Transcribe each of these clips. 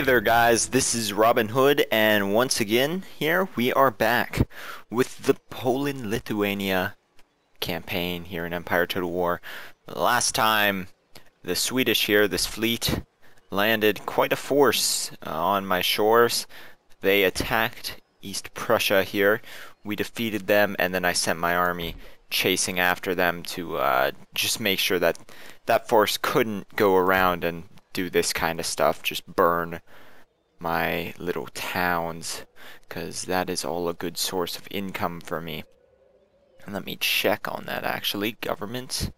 Hey there guys, this is Robin Hood, and once again, here we are back with the Poland-Lithuania campaign here in Empire Total War. Last time, the Swedish here, this fleet, landed quite a force on my shores. They attacked East Prussia here, we defeated them, and then I sent my army chasing after them to just make sure that that force couldn't go around and do this kind of stuff, just burn my little towns, because that is all a good source of income for me. And let me check on that actually. Government,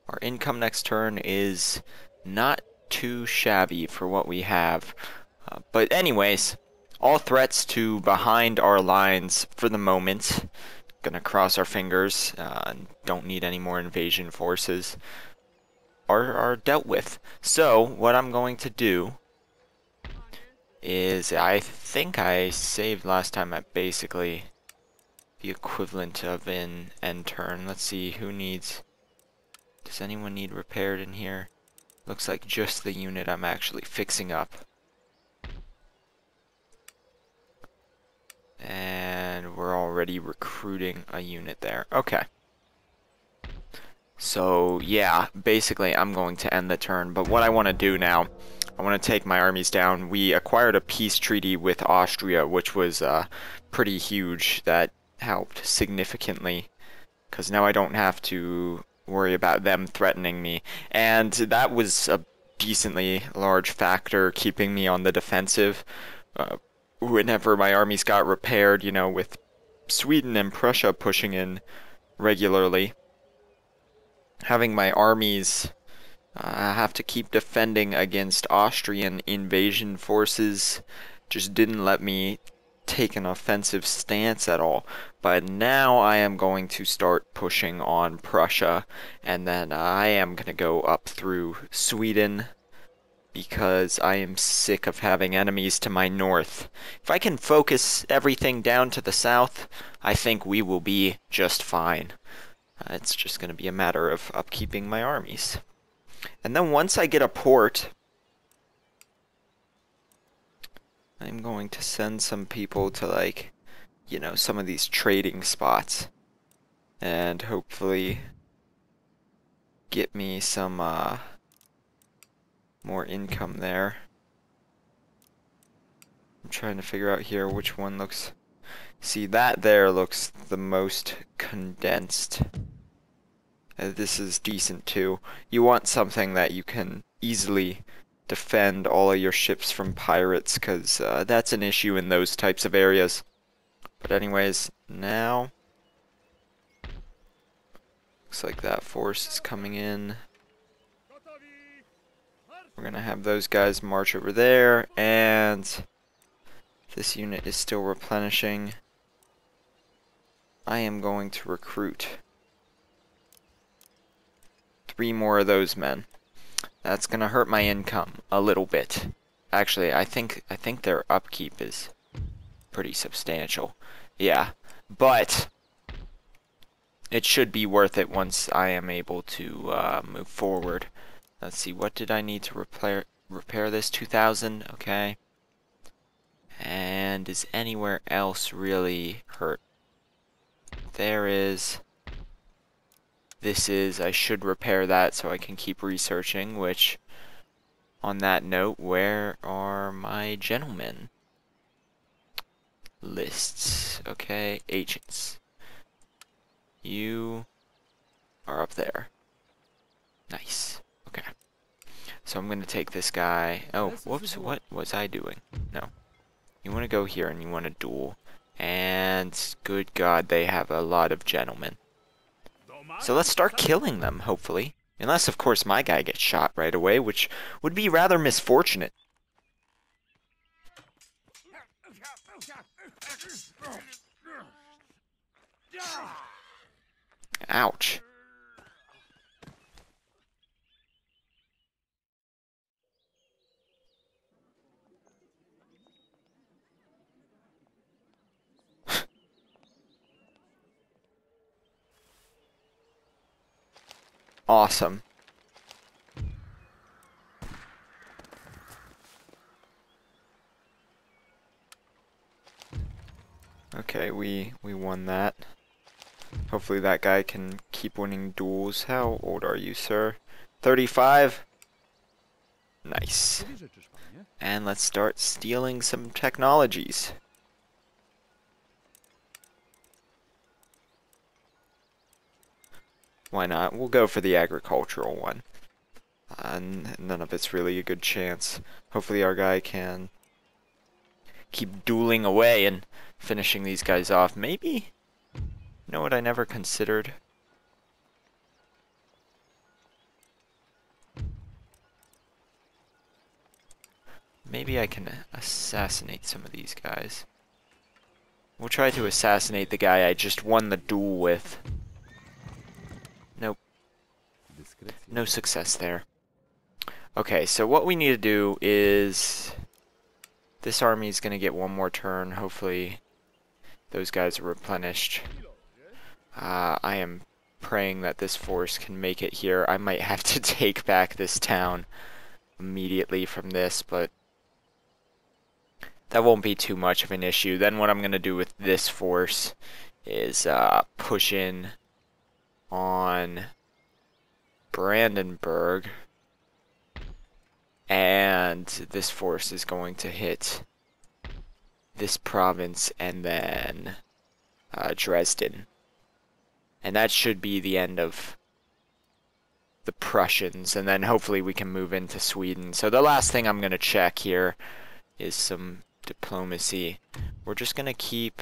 our income next turn is not too shabby for what we have. But anyways, all threats to behind our lines for the moment. Gonna cross our fingers, don't need any more invasion forces. Are dealt with. So what I'm going to do is, I think I saved last time at basically the equivalent of an end turn. Let's see who needs. Does anyone need repaired in here? Looks like just the unit I'm actually fixing up. And we're already recruiting a unit there. Okay. So yeah, basically I'm going to end the turn, but what I want to do now, I want to take my armies down. We acquired a peace treaty with Austria, which was pretty huge. That helped significantly, because now I don't have to worry about them threatening me. And that was a decently large factor keeping me on the defensive. Whenever my armies got repaired, you know, with Sweden and Prussia pushing in regularly, having my armies have to keep defending against Austrian invasion forces just didn't let me take an offensive stance at all. But now I am going to start pushing on Prussia, and then I am going to go up through Sweden, because I am sick of having enemies to my north. If I can focus everything down to the south, I think we will be just fine. It's just going to be a matter of upkeeping my armies. And then once I get a port, I'm going to send some people to, like, you know, some of these trading spots. And hopefully get me some more income there. I'm trying to figure out here which one looks... See, that there looks the most condensed. This is decent too. You want something that you can easily defend all of your ships from pirates, because that's an issue in those types of areas. But anyways, now looks like that force is coming in. We're gonna have those guys march over there, and this unit is still replenishing. I am going to recruit 3 more of those men. That's gonna hurt my income a little bit. Actually, I think their upkeep is pretty substantial. Yeah, but it should be worth it once I am able to move forward. Let's see, what did I need to repair this? 2,000, okay. And is anywhere else really hurt? There is. This is, I should repair that so I can keep researching, which, on that note, where are my gentlemen? Lists, okay, agents. You are up there. Nice, okay. So I'm going to take this guy. Oh, whoops, what was I doing? No. You want to go here and you want to duel. And, good God, they have a lot of gentlemen. So let's start killing them, hopefully. Unless, of course, my guy gets shot right away, which would be rather misfortunate. Ouch. Awesome. Okay, we won that. Hopefully that guy can keep winning duels. How old are you, sir? 35? Nice. And let's start stealing some technologies. Why not? We'll go for the agricultural one. And none of it's really a good chance. Hopefully our guy can keep dueling away and finishing these guys off. Maybe? You know what I never considered? Maybe I can assassinate some of these guys. We'll try to assassinate the guy I just won the duel with. Nope. No success there. Okay, so what we need to do is... This army is going to get one more turn. Hopefully those guys are replenished. I am praying that this force can make it here. I might have to take back this town immediately from this, but that won't be too much of an issue. Then what I'm going to do with this force is push in on Brandenburg, and this force is going to hit this province and then Dresden. And that should be the end of the Prussians, and then hopefully we can move into Sweden. So the last thing I'm going to check here is some diplomacy. We're just going to keep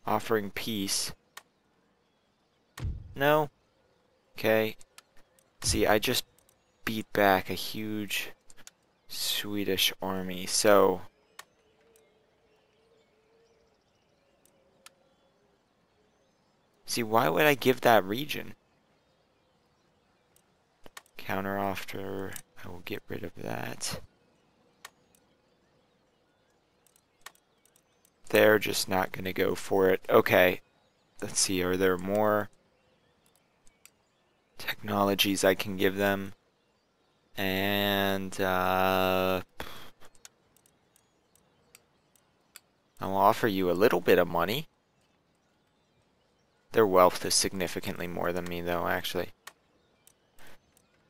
offering peace. No? Okay. See, I just beat back a huge Swedish army, so... See, why would I give that region? Counter offer, I will get rid of that. They're just not going to go for it. Okay, let's see, are there more technologies I can give them? And, I'll offer you a little bit of money. Their wealth is significantly more than me, though, actually.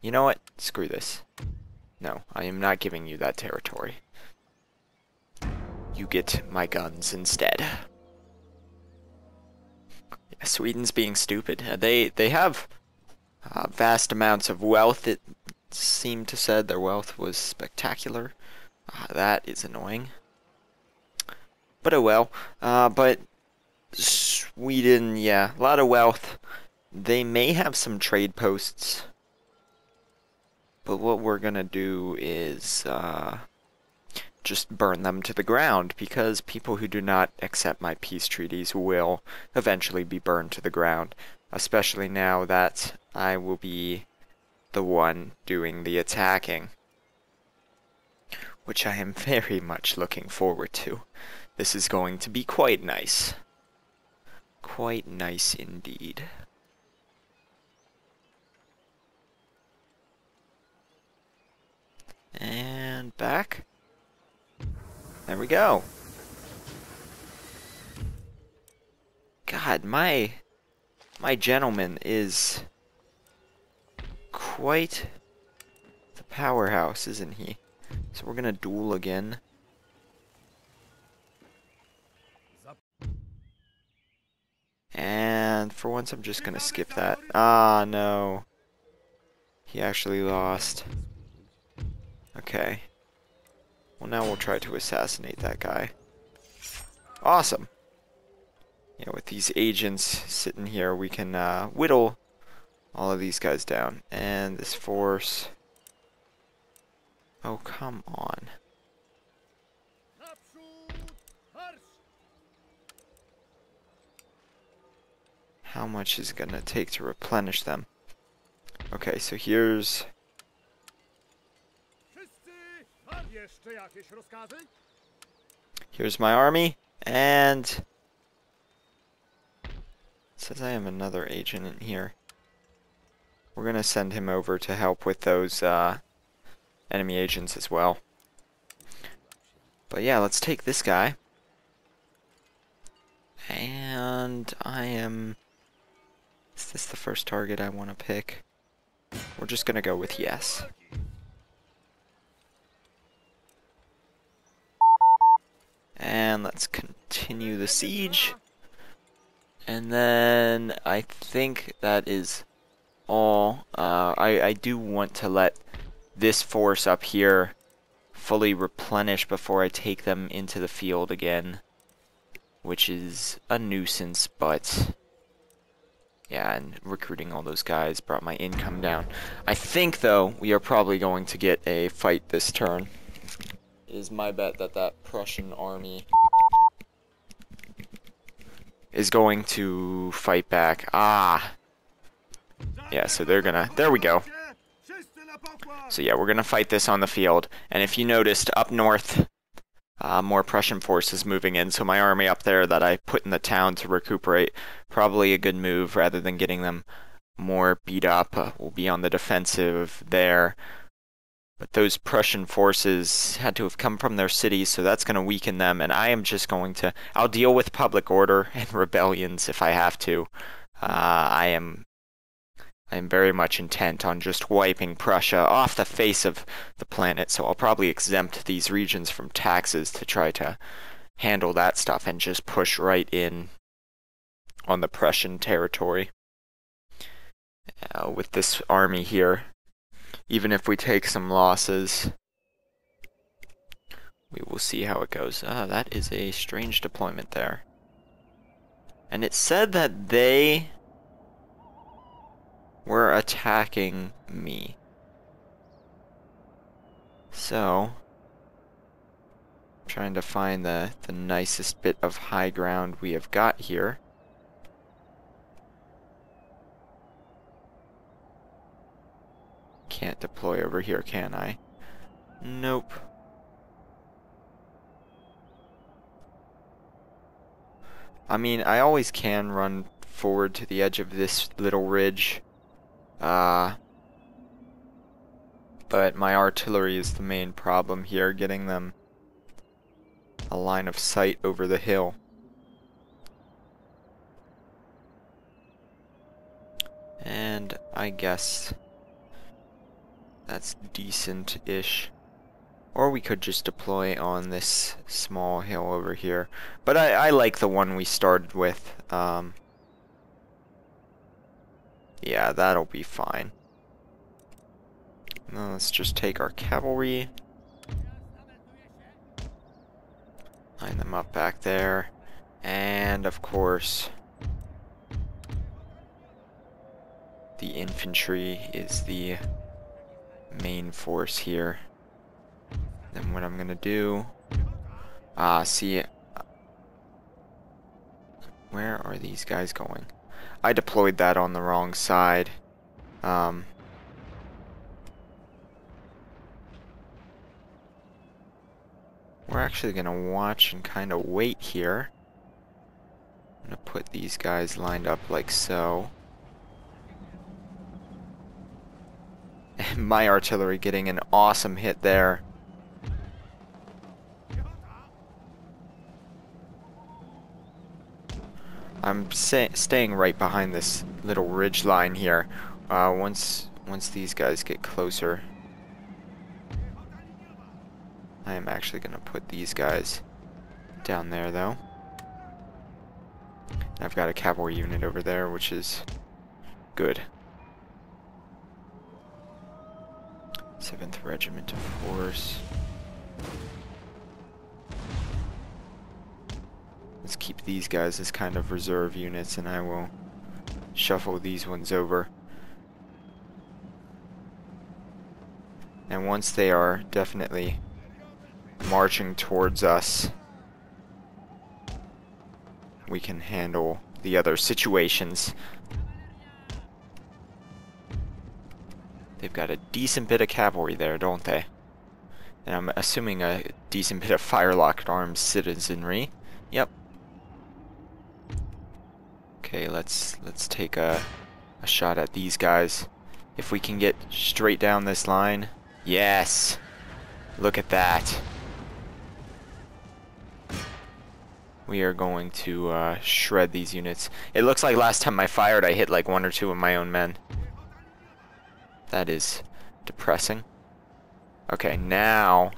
You know what? Screw this. No, I am not giving you that territory. You get my guns instead. Yeah, Sweden's being stupid. They have vast amounts of wealth. It seemed to said their wealth was spectacular. That is annoying. But oh well. But Sweden, yeah, a lot of wealth. They may have some trade posts. But what we're gonna do is just burn them to the ground, because people who do not accept my peace treaties will eventually be burned to the ground, especially now that I will be the one doing the attacking, which I am very much looking forward to. This is going to be quite nice. Quite nice indeed. And back. There we go. God, my gentleman is quite the powerhouse, isn't he? So we're gonna duel again. And for once I'm just gonna skip that. Ah, no. He actually lost. Okay. Well, now we'll try to assassinate that guy. Awesome. Yeah, with these agents sitting here, we can whittle all of these guys down. And this force... Oh, come on. How much is it gonna take to replenish them? Okay, so here's... Here's my army, and... It says I have another agent in here. We're gonna send him over to help with those enemy agents as well. But yeah, let's take this guy. And is this the first target I want to pick? We're just gonna go with yes. And let's continue the siege. And then I think that is all. I do want to let this force up here fully replenish before I take them into the field again, which is a nuisance, but yeah, and recruiting all those guys brought my income down. I think, though, we are probably going to get a fight this turn. It is my bet that that Prussian army is going to fight back. Ah! Yeah, so they're gonna... There we go. So yeah, we're gonna fight this on the field. And if you noticed, up north, more Prussian forces moving in. So my army up there that I put in the town to recuperate, probably a good move rather than getting them more beat up. We'll be on the defensive there. But those Prussian forces had to have come from their cities, so that's going to weaken them. And I am just going to... I'll deal with public order and rebellions if I have to. I am very much intent on just wiping Prussia off the face of the planet, so I'll probably exempt these regions from taxes to try to handle that stuff and just push right in on the Prussian territory. With this army here, even if we take some losses, we will see how it goes. That is a strange deployment there. And it said that they were attacking me. So, I'm trying to find the nicest bit of high ground we have got here. Can't deploy over here, can I? Nope. I mean, I always can run forward to the edge of this little ridge. But my artillery is the main problem here, getting them a line of sight over the hill. And I guess that's decent-ish. Or we could just deploy on this small hill over here. But I like the one we started with. Yeah, that'll be fine. Now let's just take our cavalry. Line them up back there. And, of course, the infantry is the main force here. Then what I'm gonna do... see... Where are these guys going? I deployed that on the wrong side. We're actually gonna watch and kind of wait here. I'm gonna put these guys lined up like so. And my artillery getting an awesome hit there. I'm staying right behind this little ridge line here. Once these guys get closer, I am actually going to put these guys down there, though. I've got a cavalry unit over there, which is good. 7th Regiment of Horse. Let's keep these guys as kind of reserve units, and I will shuffle these ones over. And once they are definitely marching towards us, we can handle the other situations. They've got a decent bit of cavalry there, don't they? And I'm assuming a decent bit of firelocked armed citizenry. Yep. Okay, let's take a shot at these guys. If we can get straight down this line, Yes. Look at that. We are going to shred these units. It looks like last time I fired, I hit like 1 or 2 of my own men. That is depressing. Okay, now...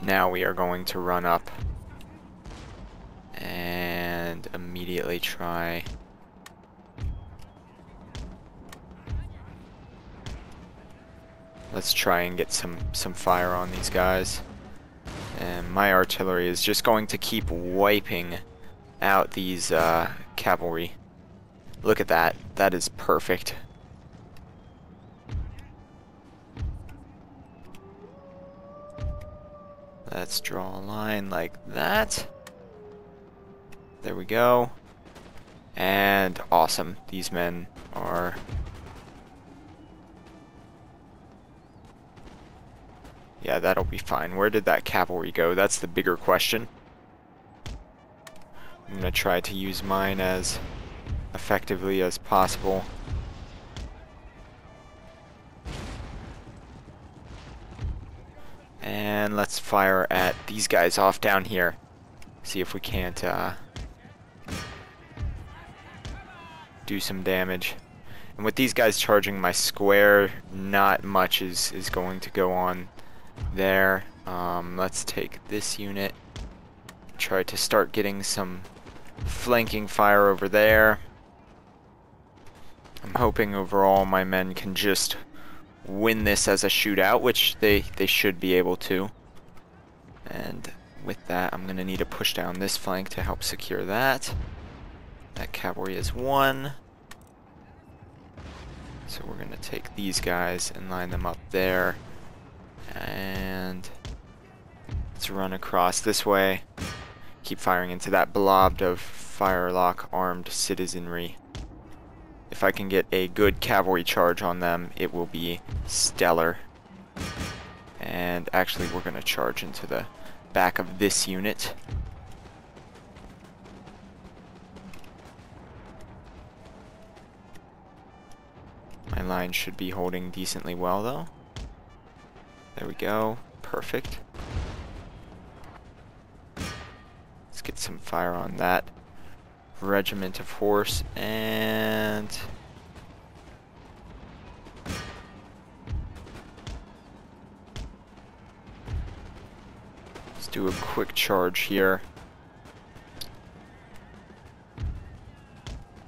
Now we are going to run up and immediately try... Let's try and get some fire on these guys. And my artillery is just going to keep wiping out these cavalry. Look at that. That is perfect. Let's draw a line like that. There we go. And awesome. These men are... Yeah, that'll be fine. Where did that cavalry go? That's the bigger question. I'm going to try to use mine as effectively as possible. And let's fire at these guys off down here. See if we can't do some damage. And with these guys charging my square, not much is going to go on there. Let's take this unit, try to start getting some flanking fire over there. I'm hoping overall my men can just win this as a shootout, which they should be able to. And with that, I'm gonna need to push down this flank to help secure that. That cavalry is 1. So we're gonna take these guys and line them up there. And let's run across this way. Keep firing into that blob of firelock armed citizenry. If I can get a good cavalry charge on them, it will be stellar. And actually, we're going to charge into the back of this unit. My line should be holding decently well, though. There we go. Perfect. Let's get some fire on that regiment of horse, and let's do a quick charge here.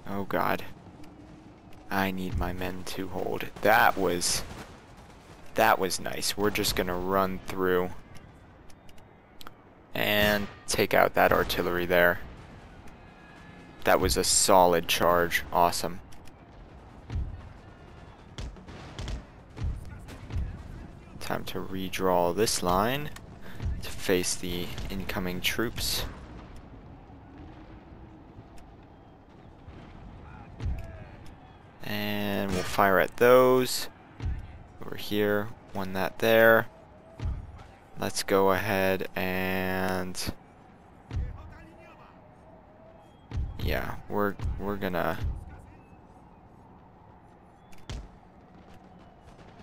Oh god. I need my men to hold. That was nice. We're just gonna run through and take out that artillery there. That was a solid charge. Awesome. Time to redraw this line to face the incoming troops. And we'll fire at those. Over here, one that there. Let's go ahead and... Yeah, we're gonna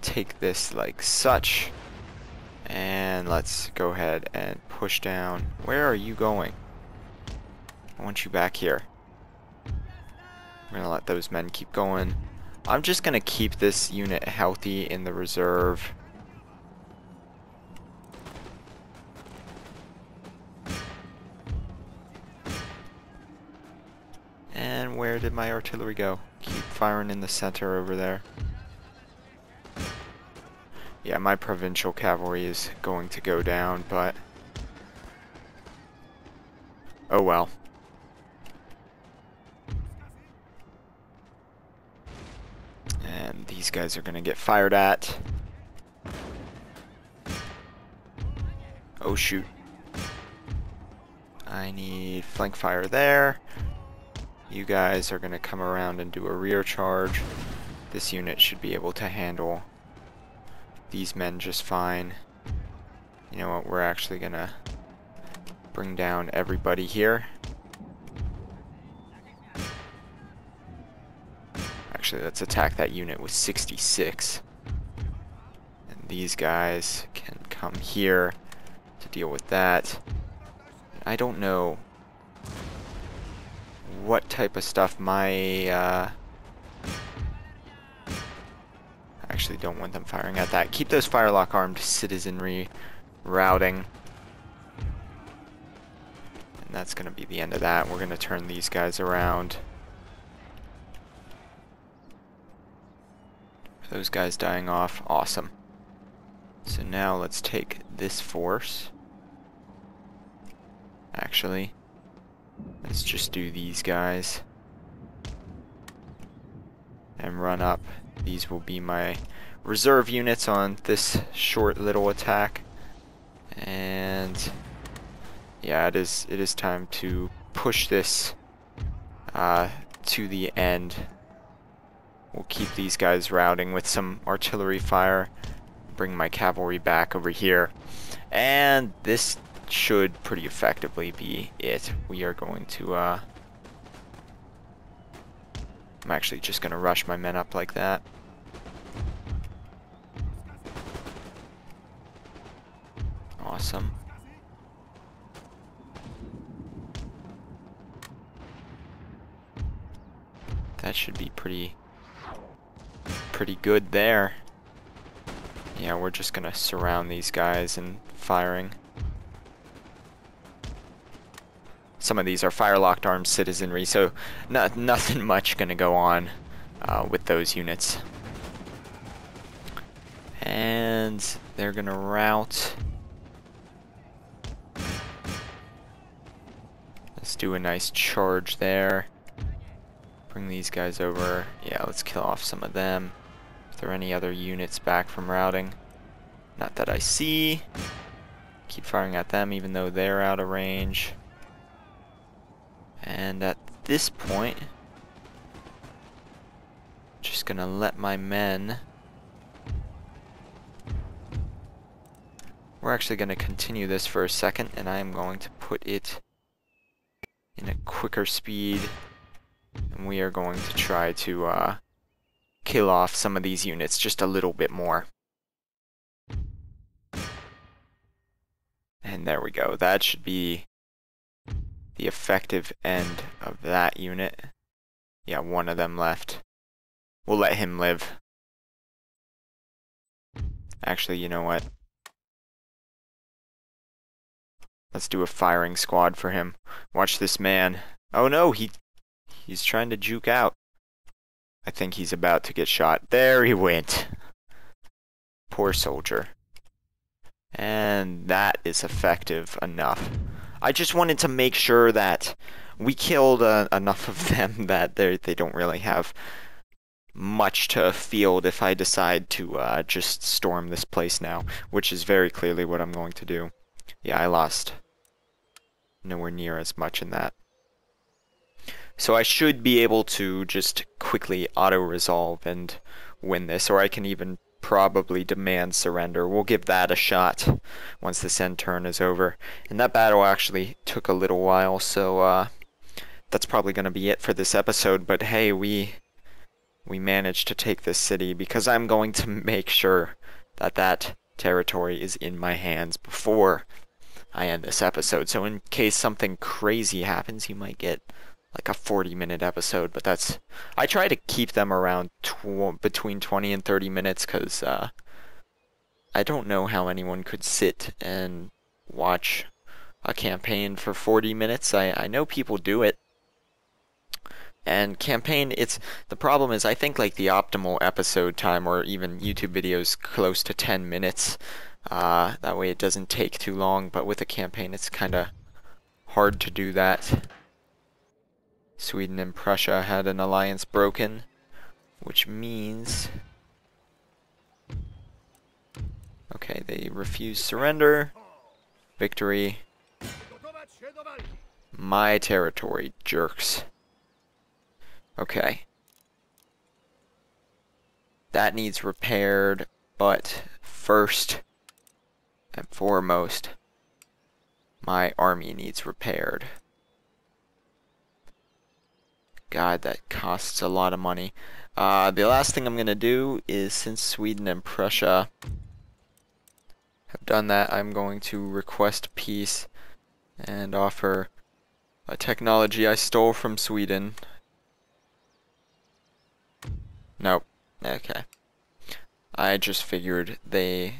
take this like such, and let's go ahead and push down. Where are you going? I want you back here. We're gonna let those men keep going. I'm just gonna keep this unit healthy in the reserve. And where did my artillery go? Keep firing in the center over there. Yeah, my provincial cavalry is going to go down, but... oh well. And these guys are gonna get fired at. Oh shoot. I need flank fire there. You guys are going to come around and do a rear charge. This unit should be able to handle these men just fine. You know what, we're actually going to bring down everybody here. Actually, let's attack that unit with 66. And these guys can come here to deal with that. I don't know what type of stuff my... actually don't want them firing at that. Keep those firelock armed citizenry routing. And that's going to be the end of that. We're going to turn these guys around. Those guys dying off. Awesome. So now let's take this force. Actually, let's just do these guys. And run up. These will be my reserve units on this short little attack. And yeah, it is time to push this to the end. We'll keep these guys routing with some artillery fire. Bring my cavalry back over here. And this should pretty effectively be it. We are going to... I'm actually just going to rush my men up like that. Awesome. That should be pretty good there. Yeah, we're just gonna surround these guys and firing. Some of these are fire-locked armed citizenry, so nothing much gonna go on with those units. And they're gonna rout. Let's do a nice charge there. Bring these guys over. Yeah, let's kill off some of them. If there are any other units back from routing. Not that I see. Keep firing at them even though they're out of range. And at this point, just gonna let my men... We're actually gonna continue this for a second, and I am going to put it in a quicker speed. And we are going to try to kill off some of these units just a little bit more. And there we go. That should be the effective end of that unit. Yeah, one of them left. We'll let him live. Actually, you know what? Let's do a firing squad for him. Watch this man. Oh no, he's trying to juke out. I think he's about to get shot. There he went. Poor soldier. And that is effective enough. I just wanted to make sure that we killed enough of them that they don't really have much to field if I decide to just storm this place now, which is very clearly what I'm going to do. Yeah, I lost nowhere near as much in that. So I should be able to just quickly auto-resolve and win this, or I can even probably demand surrender. We'll give that a shot once this end turn is over. And that battle actually took a little while, so that's probably going to be it for this episode. But hey, we managed to take this city because I'm going to make sure that that territory is in my hands before I end this episode. So in case something crazy happens, you might get like a 40-minute episode, but that's... I try to keep them around between 20 and 30 minutes, because I don't know how anyone could sit and watch a campaign for 40 minutes. I know people do it. And campaign, the problem is I think like the optimal episode time, or even YouTube videos, close to 10 minutes. That way it doesn't take too long, but with a campaign it's kind of hard to do that. Sweden and Prussia had an alliance broken, which means... Okay, they refuse surrender. Victory. My territory, jerks. Okay. That needs repaired, but first and foremost, my army needs repaired. God, that costs a lot of money. The last thing I'm gonna do is, since Sweden and Prussia have done that, I'm going to request peace and offer a technology I stole from Sweden. Nope. Okay. I just figured they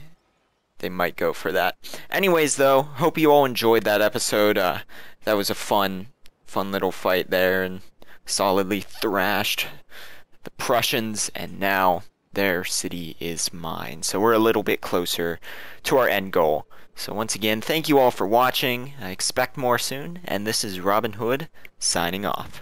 might go for that. Anyways, though, hope you all enjoyed that episode. That was a fun little fight there, and solidly thrashed the Prussians, and now their city is mine. So we're a little bit closer to our end goal. So once again, thank you all for watching. I expect more soon, and this is Robin Hood signing off.